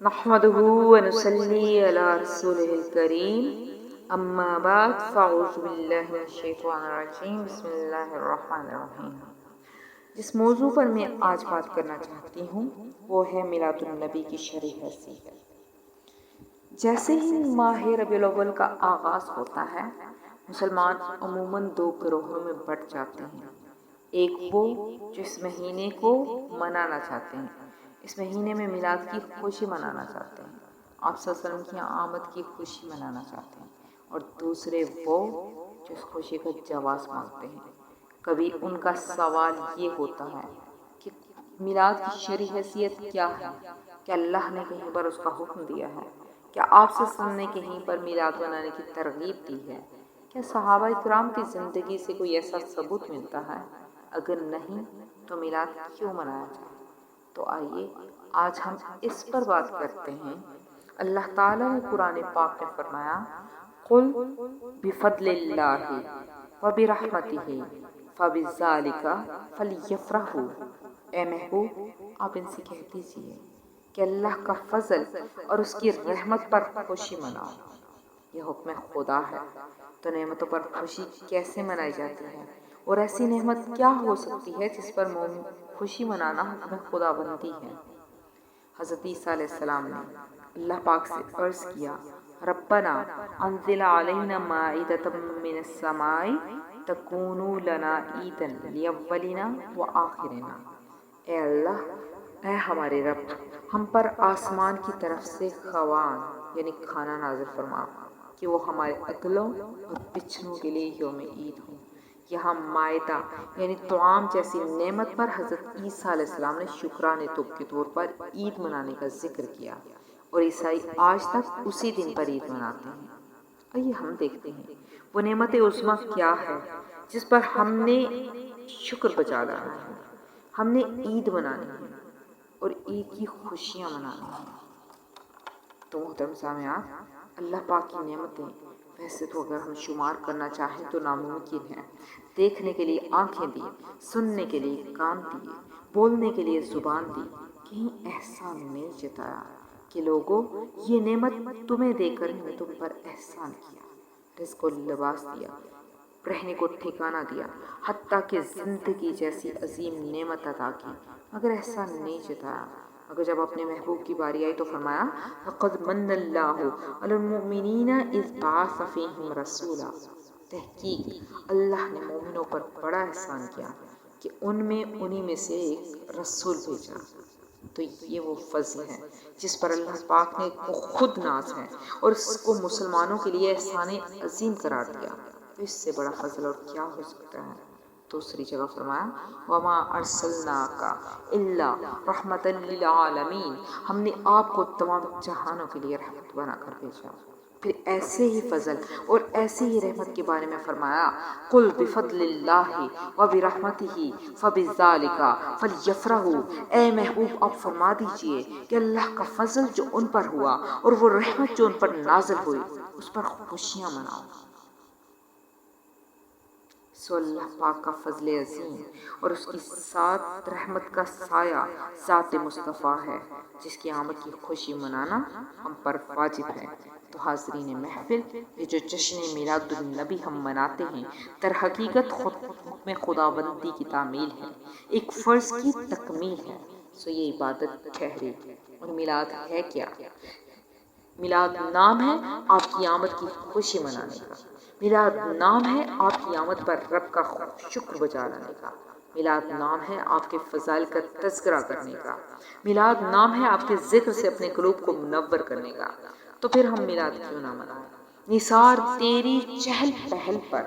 نحمده ونصلي على رسوله الكريم اما بعد فاعوذ باللہ من الشیطان الرجیم بسم اللہ الرحمن الرحیم۔ جس موضوع پر میں آج بات کرنا چاہتی ہوں وہ ہے میلاد النبی کی شرعی حیثیت۔ جیسے ہی ماہ ربیع الاول کا آغاز ہوتا ہے مسلمان عموماً دو گروہوں میں بٹ جاتے ہیں۔ ایک وہ جو اس مہینے کو منانا چاہتے ہیں، اس مہینے میں میلاد کی خوشی منانا چاہتے ہیں، آپ صلی اللہ علیہ وسلم کی آمد کی خوشی منانا چاہتے ہیں، اور دوسرے وہ جو اس خوشی کا جواز مانگتے ہیں۔ کبھی ان کا سوال یہ ہوتا ہے کہ میلاد کی شرعی حیثیت کیا ہے؟ کیا اللہ نے کہیں پر اس کا حکم دیا ہے؟ کیا آپ صلی اللہ علیہ وسلم نے کہیں پر میلاد منانے کی ترغیب دی ہے؟ کیا صحابہ کرام کی زندگی سے کوئی ایسا ثبوت ملتا ہے؟ اگر نہیں تو میلاد کیوں منایا جائے؟ تو آئیے آج ہم اس پر بات کرتے ہیں۔ اللہ تعالیٰ نے قرآن پاک میں فرمایا قُلْ بِفَضْلِ اللَّهِ وَبِرَحْمَتِهِ فَبِذَلِكَ فَلْيَفْرَحُوا۔ اے محبوب آپ ان سے کہہ دیجئے کہ اللہ کا فضل اور اس کی رحمت پر خوشی مناؤ۔ یہ حکم خدا ہے تو نعمتوں پر خوشی کیسے منائی جاتی ہے؟ اور ایسی نعمت کیا ہو سکتی ہے جس پر خوشی منانا حکم خدا بندی ہے؟ حضرت عیسیٰ علیہ السلام نے اللہ پاک سے عرض کیا ربنا انزل علینا مائدۃ من السماء تکون لنا عیدا لاولنا وآخرنا۔ اے اللہ، اے ہمارے رب، ہم پر آسمان کی طرف سے خوان یعنی کھانا نازل فرما کہ وہ ہمارے اگلوں اور پچھلوں کے لیے یوم عید ہو۔ یہاں مائدہ یعنی طعام جیسی نعمت پر حضرت عیسیٰ علیہ السلام نے شکرانے کے طور پر عید منانے کا ذکر کیا، اور عیسائی آج تک اسی دن پر عید مناتے ہیں۔ آئیے ہم دیکھتے ہیں وہ نعمت عظمیٰ کیا ہے جس پر ہم نے شکر بجا لانا ہے، ہم نے عید منانی ہے اور عید کی خوشیاں منانی ہیں۔ تو محترم سامعین، اللہ پاک کی نعمتیں ویسے تو اگر ہم شمار کرنا چاہیں تو ناممکن ہے۔ دیکھنے کے لیے آنکھیں دی، سننے کے لیے کان دیے، بولنے کے لیے زبان دی، کہیں احسان نہیں جتایا کہ لوگوں یہ نعمت تمہیں دے کر میں تم پر احسان کیا، رزق و لباس دیا، رہنے کو ٹھکانہ دیا، حتیٰ کہ زندگی جیسی عظیم نعمت عطا کی، مگر احسان نہیں جتایا۔ مگر جب اپنے محبوب کی باری آئی تو فرمایا لَقَدْ مَنَّ اللَّهُ عَلَى الْمُؤْمِنِينَ إِذْ بَعَثَ فِيهِمْ رَسُولًا۔ تحقیق اللہ نے مومنوں پر بڑا احسان کیا کہ ان میں انہی میں سے ایک رسول بھیجا۔ تو یہ وہ فضل ہے جس پر اللہ پاک نے کو خود ناز ہے اور اس کو مسلمانوں کے لیے احسان عظیم قرار دیا۔ تو اس سے بڑا فضل اور کیا ہو سکتا ہے؟ دوسری جگہ فرمایا وَمَا أَرْسَلْنَاكَ إِلَّا رَحْمَةً لِلْعَالَمِينَ۔ ہم نے آپ کو تمام جہانوں کے لیے رحمت بنا کر بھیجا۔ پھر ایسے ہی فضل اور ایسے ہی رحمت کے بارے میں فرمایا قُلْ بِفَضْلِ اللَّهِ وَبِرَحْمَتِهِ فَبِذَلِكَ فَلْيَفْرَحُوا۔ اے محبوب آپ فرما دیجئے کہ اللہ کا فضل جو ان پر ہوا اور وہ رحمت جو ان پر نازل ہوئی اس پر خوشیاں مناؤ۔ سو اللہ پاک کا فضل عظیم اور اس کی ساتھ رحمت کا سایہ ذات مصطفیٰ ہے جس کی آمد کی خوشی منانا ہم پر واجب ہے۔ تو حاضرین محفل، یہ جو جشن میلاد النبی ہم مناتے ہیں در حقیقت حکم خداوندی کی تعمیل ہے، ایک فرض کی تکمیل ہے۔ سو یہ عبادت ٹھہری۔ اور میلاد ہے کیا؟ میلاد نام ہے آپ کی آمد کی خوشی منانے کا، میلاد نام ہے آپ کی آمد پر رب کا شکر بجا لانے کا، میلاد نام ہے آپ کے فضائل کا تذکرہ کرنے کا، میلاد نام ہے آپ کے ذکر سے اپنے قلوب کو منور کرنے کا۔ تو پھر ہم میلاد کیوں نہ منائیں؟ نثار تیری چہل پہل پر